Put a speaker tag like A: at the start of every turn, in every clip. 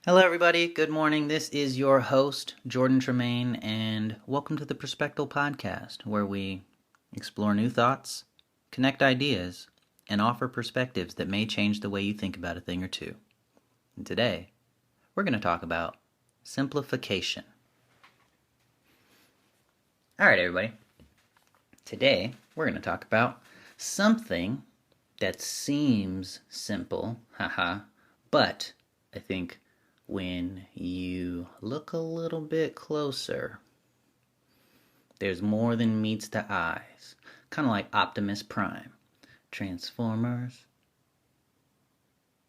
A: Hello, everybody. Good morning. This is your host, Jordan Tremaine, and welcome to the Perspective Podcast, where we explore new thoughts, connect ideas, and offer perspectives that may change the way you think about a thing or two. And today, we're going to talk about simplification. All right, everybody. Today, we're going to talk about something that seems simple, but I think when you look a little bit closer, there's more than meets the eyes. Kind of like Optimus Prime. Transformers.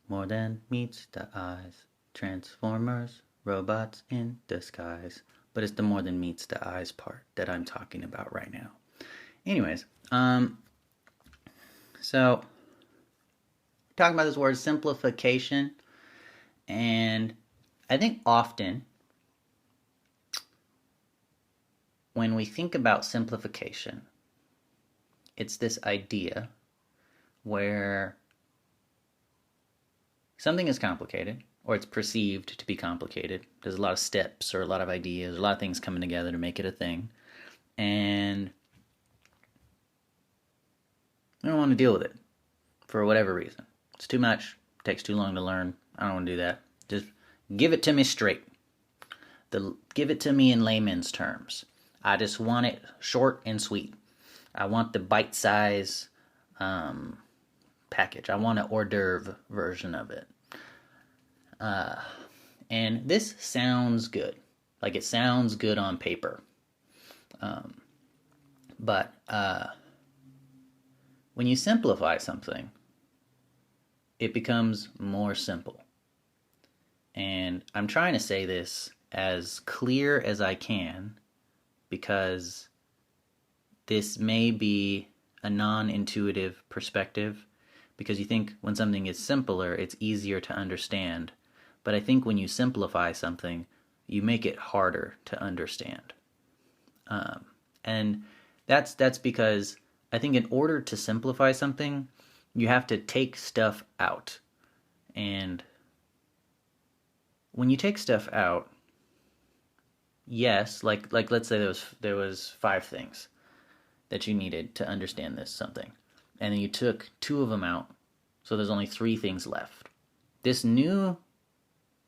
A: More than meets the eyes. Transformers. Robots in disguise. But it's the more than meets the eyes part that I'm talking about right now. Anyways, so talking about this word simplification, and I think often when we think about simplification, it's this idea where something is complicated, or it's perceived to be complicated. There's a lot of steps or a lot of ideas, a lot of things coming together to make it a thing. And we don't want to deal with it for whatever reason. It's too much, takes too long to learn. I don't want to do that. Just give it to me straight. Give it to me in layman's terms. I just want it short and sweet. I want the bite-size package. I want an hors d'oeuvre version of it. And this sounds good. Like, it sounds good on paper. But when you simplify something, it becomes more simple. And I'm trying to say this as clear as I can, because this may be a non-intuitive perspective, because you think when something is simpler, it's easier to understand. But I think when you simplify something, you make it harder to understand. And that's because I think in order to simplify something, you have to take stuff out. And when you take stuff out, yes, like let's say there was 5 things that you needed to understand this something, and then you took 2 of them out, so there's only 3 things left. This new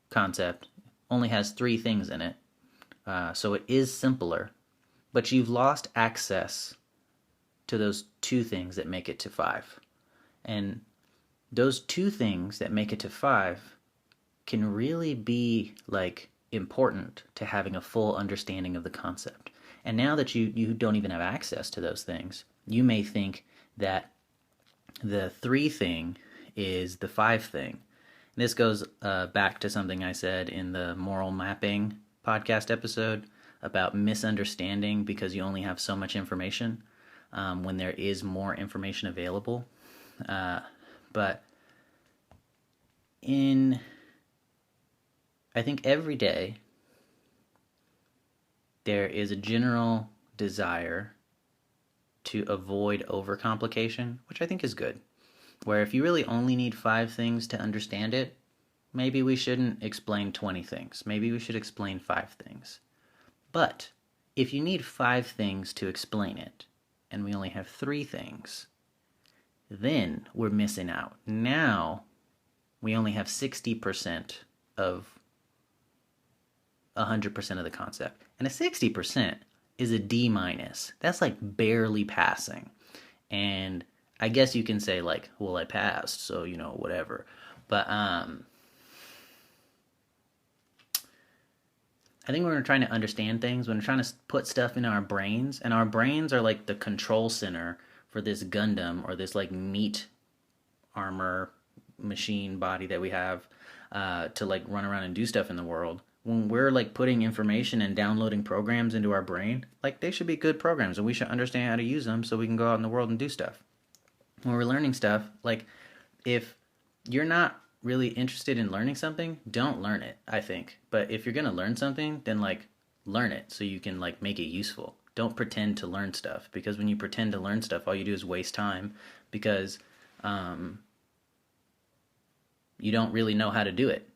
A: concept only has 3 things in it, so it is simpler, but you've lost access to those 2 things that make it to 5. And those 2 things that make it to 5 can really be like important to having a full understanding of the concept. And now that you don't even have access to those things, you may think that the 3 thing is the 5 thing. And this goes back to something I said in the moral mapping podcast episode about misunderstanding, because you only have so much information when there is more information available. But I think every day there is a general desire to avoid overcomplication, which I think is good. Where if you really only need 5 things to understand it, maybe we shouldn't explain 20 things. Maybe we should explain 5 things. But if you need 5 things to explain it, and we only have 3 things, then we're missing out. Now we only have 60% of 100% of the concept. And a 60% is a D minus. That's like barely passing. And I guess you can say like, well, I passed, so whatever. But I think when we're trying to understand things, when we're trying to put stuff in our brains, and our brains are like the control center for this Gundam or this like meat armor machine body that we have to like run around and do stuff in the world. When we're like putting information and downloading programs into our brain, like they should be good programs and we should understand how to use them so we can go out in the world and do stuff. When we're learning stuff, like if you're not really interested in learning something, don't learn it, I think. But if you're going to learn something, then like learn it so you can like make it useful. Don't pretend to learn stuff, because when you pretend to learn stuff, all you do is waste time, because you don't really know how to do it.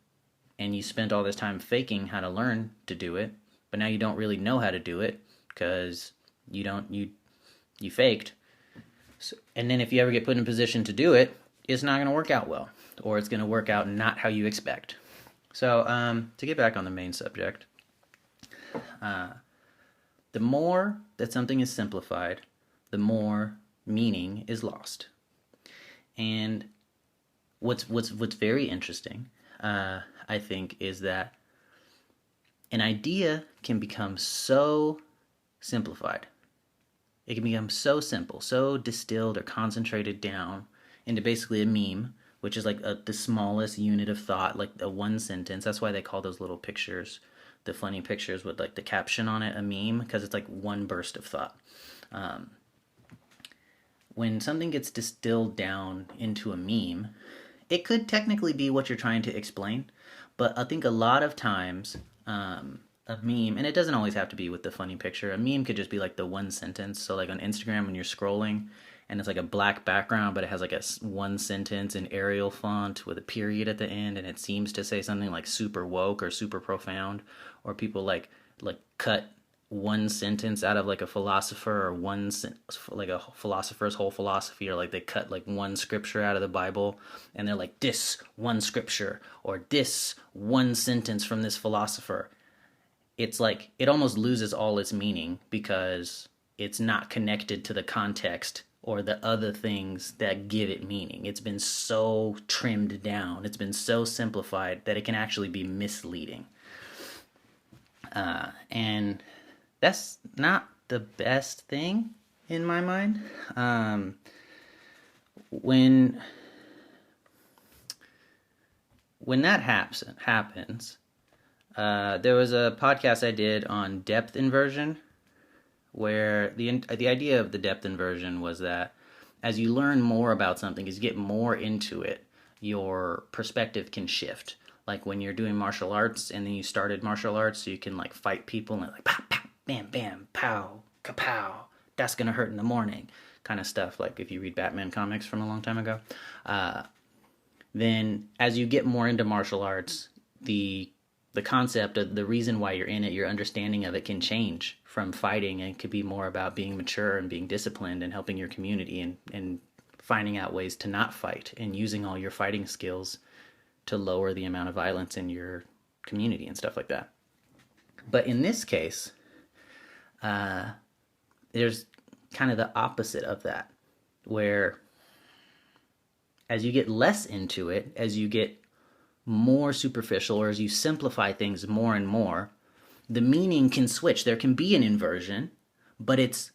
A: and you spent all this time faking how to learn to do it, but now you don't really know how to do it because you faked. So, and then if you ever get put in a position to do it, it's not going to work out well, or it's going to work out not how you expect. So to get back on the main subject, the more that something is simplified, the more meaning is lost. And what's very interesting, I think, is that an idea can become so simplified. It can become so simple, so distilled or concentrated down into basically a meme, which is like the smallest unit of thought, like a one sentence. That's why they call those little pictures, the funny pictures with like the caption on it, a meme, because it's like one burst of thought. When something gets distilled down into a meme, it could technically be what you're trying to explain, but I think a lot of times a meme, and it doesn't always have to be with the funny picture, a meme could just be like the one sentence. So like on Instagram when you're scrolling and it's like a black background, but it has like a one sentence in Arial font with a period at the end, and it seems to say something like super woke or super profound, or people like cut one sentence out of like a philosopher, or like a philosopher's whole philosophy, or like they cut like one scripture out of the Bible and they're like, this one scripture or this one sentence from this philosopher. It's like it almost loses all its meaning because it's not connected to the context or the other things that give it meaning. It's been so trimmed down, it's been so simplified that it can actually be misleading. And that's not the best thing in my mind. When that happens, there was a podcast I did on depth inversion, where the idea of the depth inversion was that as you learn more about something, as you get more into it, your perspective can shift. Like when you're doing martial arts and then you started martial arts, so you can like fight people and like pow, pow, bam, bam, pow, kapow, that's gonna hurt in the morning, kind of stuff. Like if you read Batman comics from a long time ago, then as you get more into martial arts, the concept of the reason why you're in it, your understanding of it can change from fighting, and it could be more about being mature and being disciplined and helping your community and finding out ways to not fight and using all your fighting skills to lower the amount of violence in your community and stuff like that. But in this case, there's kind of the opposite of that, where as you get less into it, as you get more superficial, or as you simplify things more and more, the meaning can switch. There can be an inversion, but it's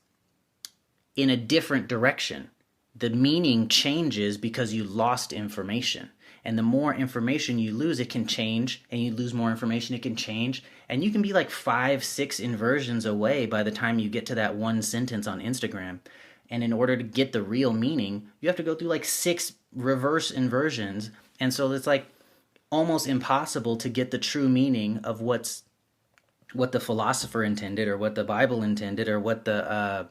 A: in a different direction. The meaning changes because you lost information. And the more information you lose, it can change, and you lose more information, it can change. And you can be like 5-6 inversions away by the time you get to that one sentence on Instagram. And in order to get the real meaning, you have to go through like 6 reverse inversions. And so it's like almost impossible to get the true meaning of what the philosopher intended, or what the Bible intended, or what the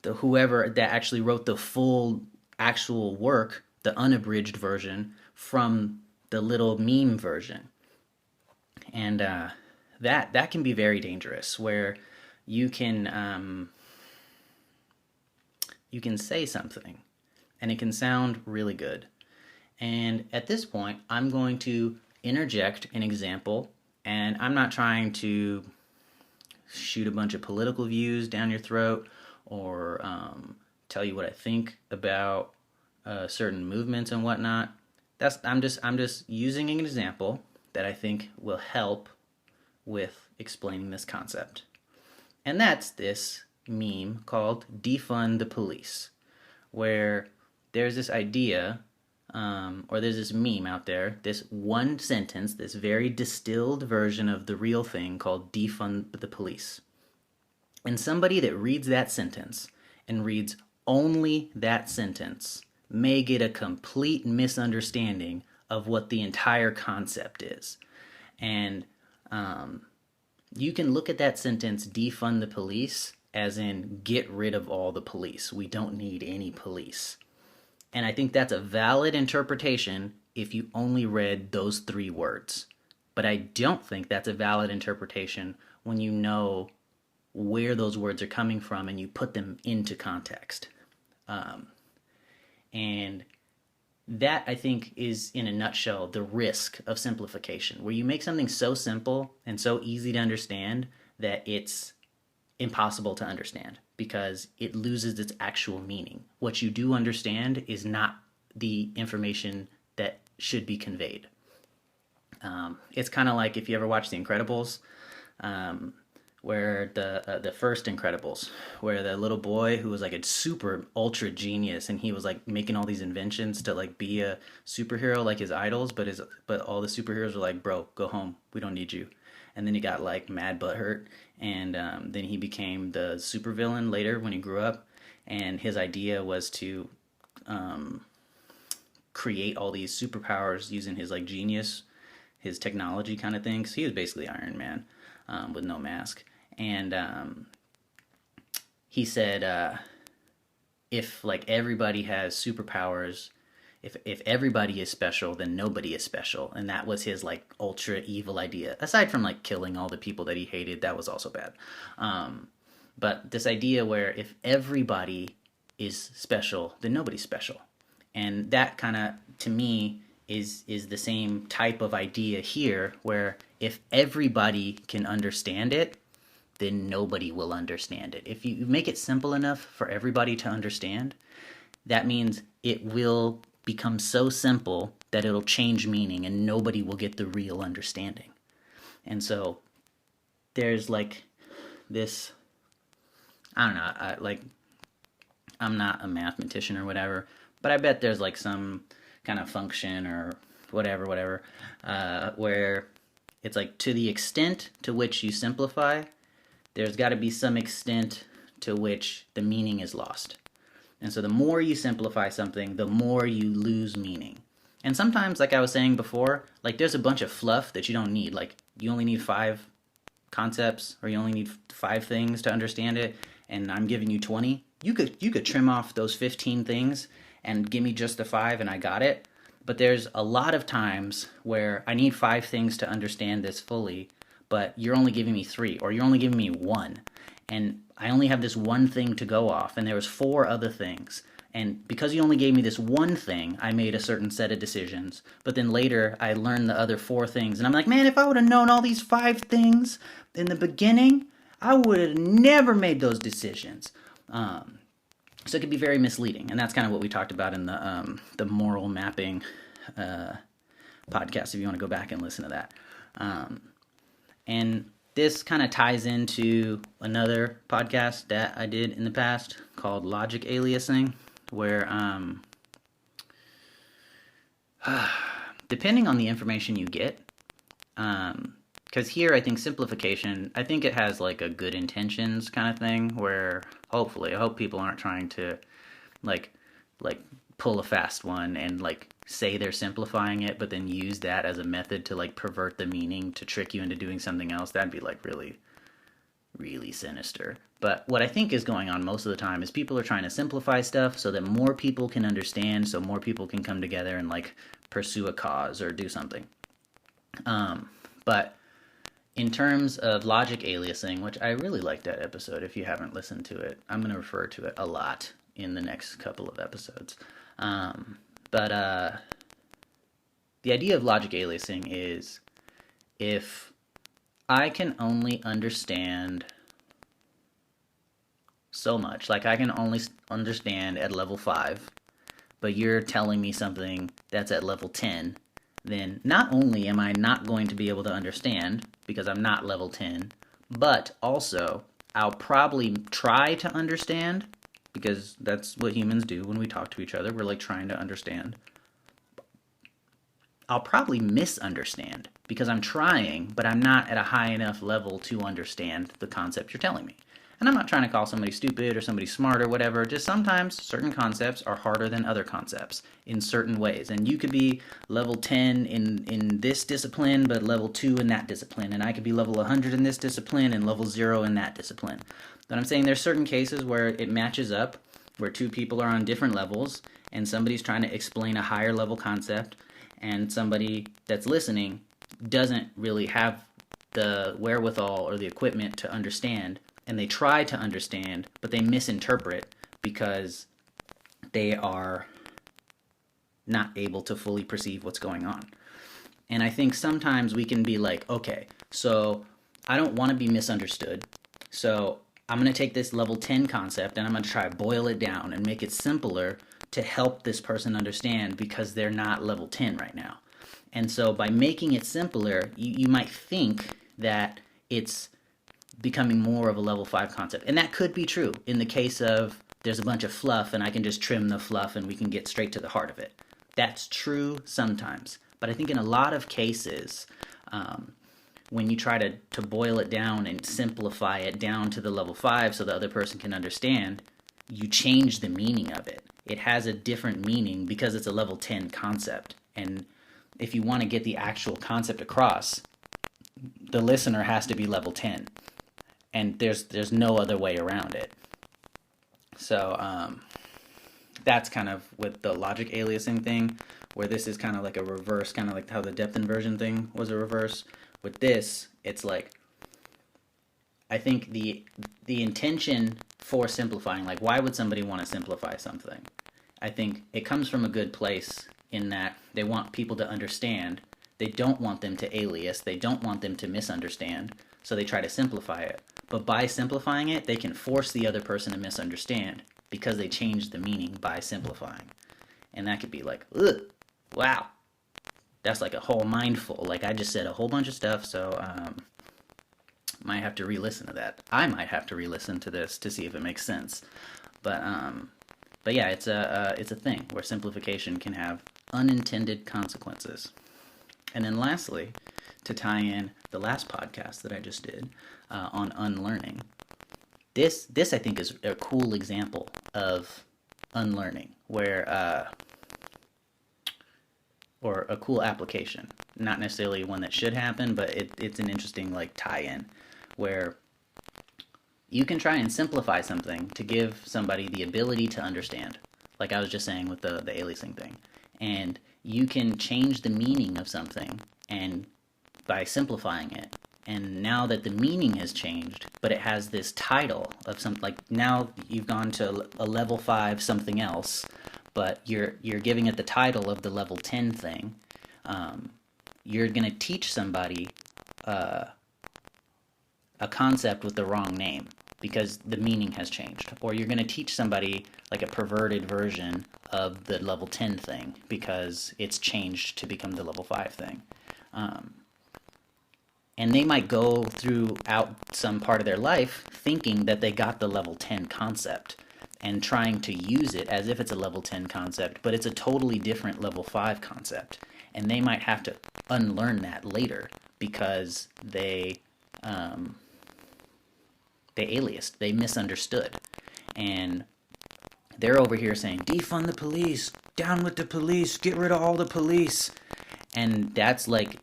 A: whoever that actually wrote the full actual work, the unabridged version, from the little meme version. And that can be very dangerous, where you can say something and it can sound really good. And at this point, I'm going to interject an example, and I'm not trying to shoot a bunch of political views down your throat, or tell you what I think about certain movements and whatnot. I'm just using an example that I think will help with explaining this concept. And that's this meme called Defund the Police, where there's this idea, or there's this meme out there, this one sentence, this very distilled version of the real thing called Defund the Police. And somebody that reads that sentence and reads only that sentence may get a complete misunderstanding of what the entire concept is. And you can look at that sentence, defund the police, as in get rid of all the police. We don't need any police. And I think that's a valid interpretation if you only read those 3 words. But I don't think that's a valid interpretation when you know where those words are coming from and you put them into context. And that, I think, is in a nutshell the risk of simplification, where you make something so simple and so easy to understand that it's impossible to understand because it loses its actual meaning. What you do understand is not the information that should be conveyed. It's kind of like if you ever watch The Incredibles, where the first Incredibles, where the little boy who was like a super ultra genius and he was like making all these inventions to like be a superhero like his idols, but all the superheroes were like, bro, go home, we don't need you. And then he got like mad butthurt, and then he became the supervillain later when he grew up, and his idea was to create all these superpowers using his like genius, his technology kind of thing. So he was basically Iron Man with no mask. And he said, if like everybody has superpowers, if everybody is special, then nobody is special. And that was his like ultra evil idea. Aside from like killing all the people that he hated, that was also bad. But this idea where if everybody is special, then nobody's special. And that kind of, to me, is the same type of idea here, where if everybody can understand it, then nobody will understand it. If you make it simple enough for everybody to understand, that means it will become so simple that it'll change meaning and nobody will get the real understanding. And so there's like this, I don't know, I'm not a mathematician or whatever, but I bet there's like some kind of function or whatever, where it's like to the extent to which you simplify, there's got to be some extent to which the meaning is lost. And so the more you simplify something, the more you lose meaning. And sometimes, like I was saying before, like there's a bunch of fluff that you don't need. Like you only need 5 concepts, or you only need 5 things to understand it, and I'm giving you 20. You could trim off those 15 things and give me just the 5 and I got it. But there's a lot of times where I need 5 things to understand this fully, but you're only giving me 3, or you're only giving me 1. And I only have this one thing to go off, and there was 4 other things. And because you only gave me this one thing, I made a certain set of decisions. But then later, I learned the other 4 things. And I'm like, man, if I would have known all these 5 things in the beginning, I would have never made those decisions. So it could be very misleading. And that's kind of what we talked about in the moral mapping podcast, if you want to go back and listen to that. And this kind of ties into another podcast that I did in the past called Logic Aliasing, where depending on the information you get, because here I think simplification, I think it has like a good intentions kind of thing, where hopefully, I hope people aren't trying to like pull a fast one and like say they're simplifying it, but then use that as a method to like pervert the meaning to trick you into doing something else. That'd be like really, really sinister. But what I think is going on most of the time is people are trying to simplify stuff so that more people can understand, so more people can come together and like pursue a cause or do something. But in terms of logic aliasing, which I really liked that episode, if you haven't listened to it, I'm going to refer to it a lot in the next couple of episodes. But the idea of logic aliasing is if I can only understand so much, like I can only understand at level 5, but you're telling me something that's at level 10, then not only am I not going to be able to understand because I'm not level 10, but also I'll probably try to understand, because that's what humans do when we talk to each other. We're like trying to understand. I'll probably misunderstand because I'm trying, but I'm not at a high enough level to understand the concept you're telling me. And I'm not trying to call somebody stupid or somebody smart or whatever. Just sometimes certain concepts are harder than other concepts in certain ways. And you could be level 10 in this discipline, but level 2 in that discipline. And I could be level 100 in this discipline and level 0 in that discipline. But I'm saying there's certain cases where it matches up, where 2 people are on different levels, and somebody's trying to explain a higher level concept, and somebody that's listening doesn't really have the wherewithal or the equipment to understand, and they try to understand, but they misinterpret because they are not able to fully perceive what's going on. And I think sometimes we can be like, okay, so I don't want to be misunderstood, so I'm going to take this level 10 concept and I'm going to try to boil it down and make it simpler to help this person understand because they're not level 10 right now. And so by making it simpler, you might think that it's becoming more of a level 5 concept. And that could be true in the case of there's a bunch of fluff and I can just trim the fluff and we can get straight to the heart of it. That's true sometimes. But I think in a lot of cases, when you try to boil it down and simplify it down to the level 5 so the other person can understand, you change the meaning of it. It has a different meaning because it's a level 10 concept. And if you want to get the actual concept across, the listener has to be level 10. And there's no other way around it. So that's kind of with the logic aliasing thing, where this is kind of like a reverse, kind of like how the depth inversion thing was a reverse. With this, it's like, I think the intention for simplifying, like why would somebody want to simplify something? I think it comes from a good place in that they want people to understand. They don't want them to alias. They don't want them to misunderstand. So they try to simplify it. But by simplifying it, they can force the other person to misunderstand because they changed the meaning by simplifying. And that could be like, ugh, wow. That's like a whole mindful. Like I just said a whole bunch of stuff, so might have to re-listen to that. I might have to re-listen to this to see if it makes sense. But yeah, it's a thing where simplification can have unintended consequences. And then lastly, to tie in the last podcast that I just did on unlearning, this I think is a cool example of unlearning, where or a cool application. Not necessarily one that should happen, but it's an interesting like tie-in where you can try and simplify something to give somebody the ability to understand. Like I was just saying with the aliasing thing. And you can change the meaning of something and by simplifying it. And now that the meaning has changed, but it has this title of something, like now you've gone to a level 5 something else, but you're giving it the title of the level 10 thing. You're going to teach somebody a concept with the wrong name because the meaning has changed. Or you're going to teach somebody like a perverted version of the level 10 thing because it's changed to become the level 5 thing. And they might go throughout some part of their life thinking that they got the level 10 concept and trying to use it as if it's a level 10 concept, but it's a totally different level 5 concept. And they might have to unlearn that later because they aliased, they misunderstood. And they're over here saying, defund the police, down with the police, get rid of all the police. And that's like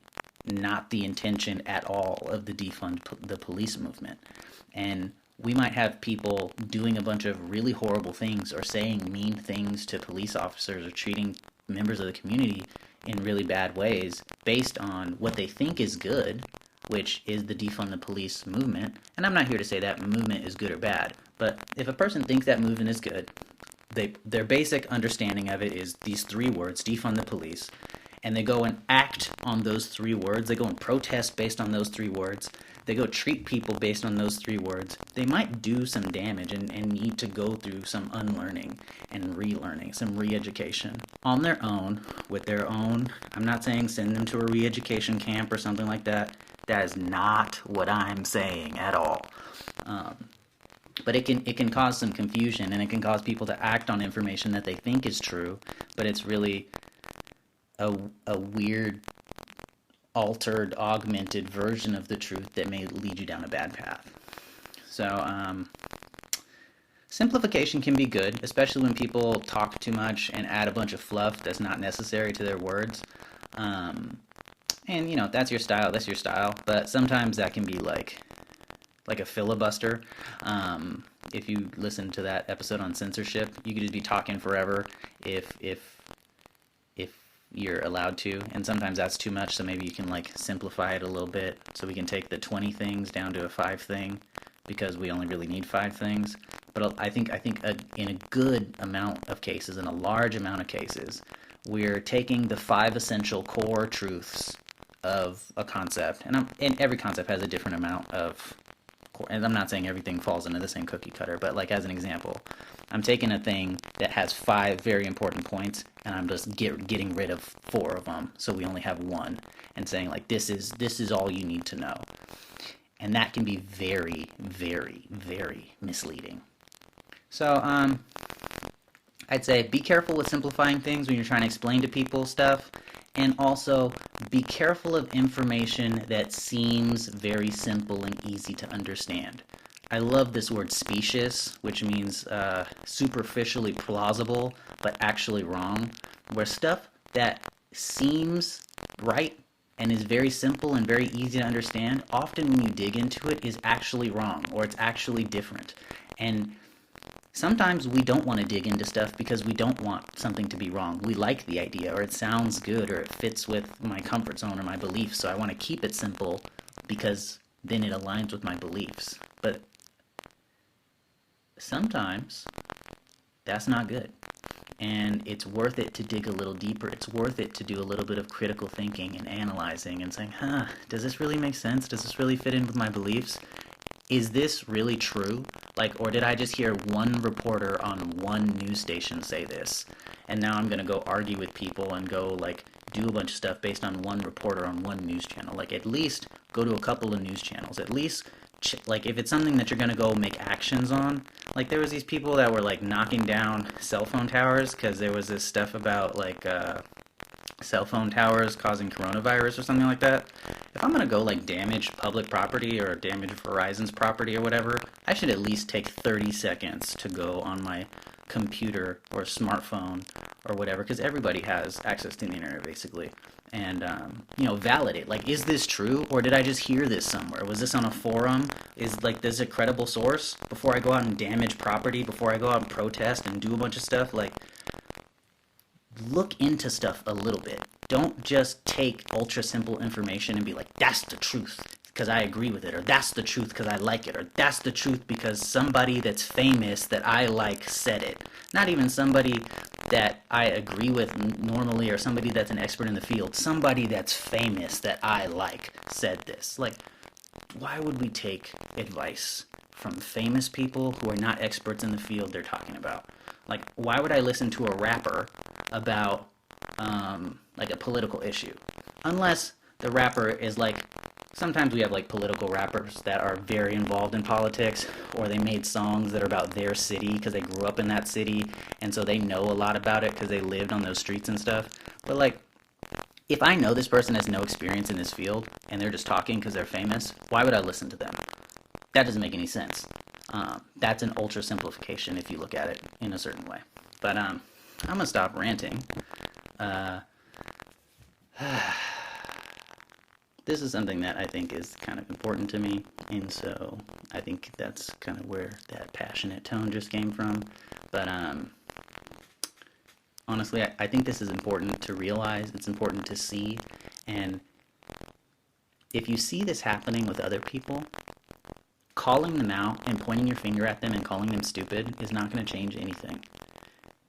A: not the intention at all of the defund the police movement. And we might have people doing a bunch of really horrible things or saying mean things to police officers or treating members of the community in really bad ways based on what they think is good, which is the defund the police movement. And I'm not here to say that movement is good or bad, but if a person thinks that movement is good, their basic understanding of it is these 3 words, defund the police, and they go and act on those 3 words, they go and protest based on those 3 words, they go treat people based on those 3 words, they might do some damage and need to go through some unlearning and relearning, some re-education on their own, with their own. I'm not saying send them to a re-education camp or something like that. That is not what I'm saying at all. But it can cause some confusion, and it can cause people to act on information that they think is true, but it's really a weird, altered, augmented version of the truth that may lead you down a bad path. So, simplification can be good, especially when people talk too much and add a bunch of fluff that's not necessary to their words. And, you know, that's your style, but sometimes that can be like a filibuster. If you listen to that episode on censorship, you could just be talking forever if you're allowed to, and sometimes that's too much, so maybe you can like simplify it a little bit, so we can take the 20 things down to a 5 thing, because we only really need 5 things. But I think in a good amount of cases, in a large amount of cases, we're taking the 5 essential core truths of a concept, and every concept has a different amount of, and I'm not saying everything falls into the same cookie cutter, but like as an example, I'm taking a thing that has 5 very important points, and I'm just getting rid of 4 of them, so we only have 1, and saying like this is all you need to know, and that can be very, very, very misleading. So I'd say be careful with simplifying things when you're trying to explain to people stuff, and also be careful of information that seems very simple and easy to understand. I love this word specious, which means superficially plausible, but actually wrong, where stuff that seems right and is very simple and very easy to understand, often when you dig into it, is actually wrong, or it's actually different. And sometimes we don't want to dig into stuff because we don't want something to be wrong. We like the idea, or it sounds good, or it fits with my comfort zone or my beliefs, so I want to keep it simple because then it aligns with my beliefs. But sometimes that's not good, and it's worth it to dig a little deeper. It's worth it to do a little bit of critical thinking and analyzing and saying, does this really make sense? Does this really fit in with my beliefs? Is this really true? Like, or did I just hear one reporter on one news station say this, and now I'm gonna go argue with people and go like do a bunch of stuff based on one reporter on one news channel? Like, at least go to a couple of news channels. At least like if it's something that you're gonna go make actions on, like there was these people that were like knocking down cell phone towers because there was this stuff about like cell phone towers causing coronavirus or something like that. If I'm gonna go like damage public property or damage Verizon's property or whatever, I should at least take 30 seconds to go on my computer or smartphone or whatever, because everybody has access to the internet basically, and validate, like, is this true, or did I just hear this somewhere? Was this on a forum? Is like this a credible source? Before I go out and damage property, before I go out and protest and do a bunch of stuff, like, look into stuff a little bit. Don't just take ultra simple information and be like, that's the truth because I agree with it, or that's the truth because I like it, or that's the truth because somebody that's famous that I like said it. Not even somebody that I agree with normally, or somebody that's an expert in the field. Somebody that's famous that I like said this. Like, why would we take advice from famous people who are not experts in the field they're talking about? Like, why would I listen to a rapper about like a political issue? Unless the rapper is like, sometimes we have like political rappers that are very involved in politics, or they made songs that are about their city because they grew up in that city, and so they know a lot about it because they lived on those streets and stuff. But like, if I know this person has no experience in this field and they're just talking because they're famous, why would I listen to them? That doesn't make any sense. That's an ultra simplification if you look at it in a certain way. But I'm gonna stop ranting. This is something that I think is kind of important to me, and so I think that's kind of where that passionate tone just came from. But honestly, I think this is important to realize. It's important to see, and if you see this happening with other people, calling them out and pointing your finger at them and calling them stupid is not going to change anything.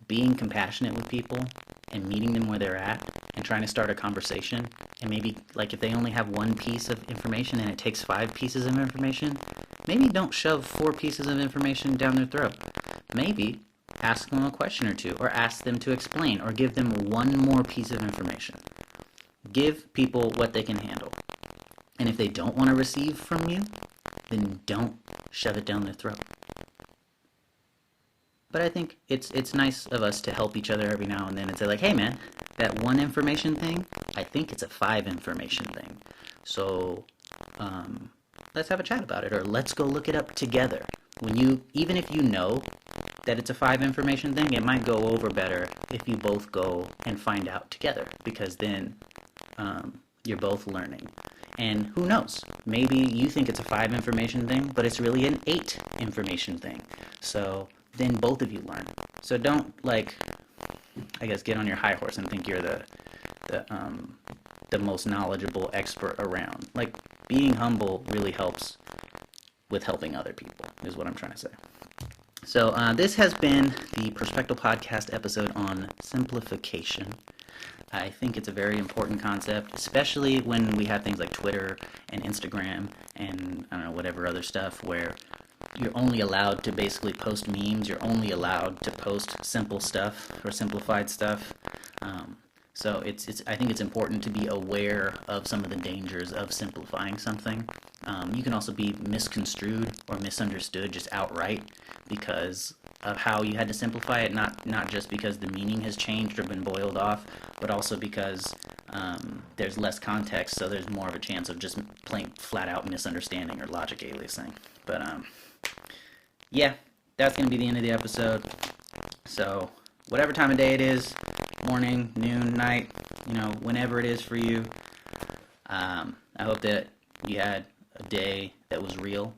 A: Being compassionate with people and meeting them where they're at and trying to start a conversation, and maybe like if they only have one piece of information and it takes 5 pieces of information, maybe don't shove 4 pieces of information down their throat. Maybe ask them a question or two, or ask them to explain, or give them one more piece of information. Give people what they can handle. And if they don't want to receive from you, then don't shove it down their throat. But I think it's nice of us to help each other every now and then and say like, hey man, that 1 information thing, I think it's a 5 information thing. So let's have a chat about it, or let's go look it up together. Even if you know that it's a 5 information thing, it might go over better if you both go and find out together, because then you're both learning. And who knows, maybe you think it's a 5 information thing, but it's really an 8 information thing. So then both of you learn. So don't, like, I guess, get on your high horse and think you're the the most knowledgeable expert around. Like, being humble really helps with helping other people, is what I'm trying to say. So this has been the Perspective Podcast episode on simplification. I think it's a very important concept, especially when we have things like Twitter and Instagram and, I don't know, whatever other stuff, where you're only allowed to basically post memes, you're only allowed to post simple stuff or simplified stuff. So I think it's important to be aware of some of the dangers of simplifying something. You can also be misconstrued or misunderstood just outright because of how you had to simplify it, not just because the meaning has changed or been boiled off, but also because there's less context, so there's more of a chance of just plain flat out misunderstanding or logic aliasing. But yeah, that's going to be the end of the episode. So whatever time of day it is, morning, noon, night, whenever it is for you, I hope that you had a day that was real,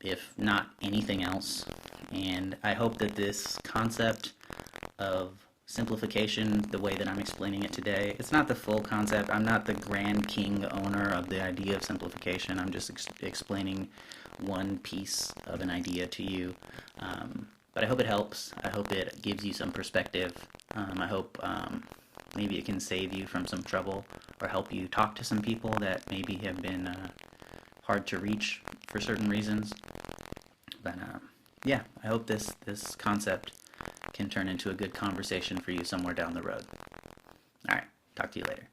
A: if not anything else. And I hope that this concept of simplification, the way that I'm explaining it today, it's not the full concept. I'm not the grand king owner of the idea of simplification. I'm just explaining one piece of an idea to you. But I hope it helps. I hope it gives you some perspective. I hope maybe it can save you from some trouble or help you talk to some people that maybe have been hard to reach for certain reasons. But yeah, I hope this concept can turn into a good conversation for you somewhere down the road. All right, talk to you later.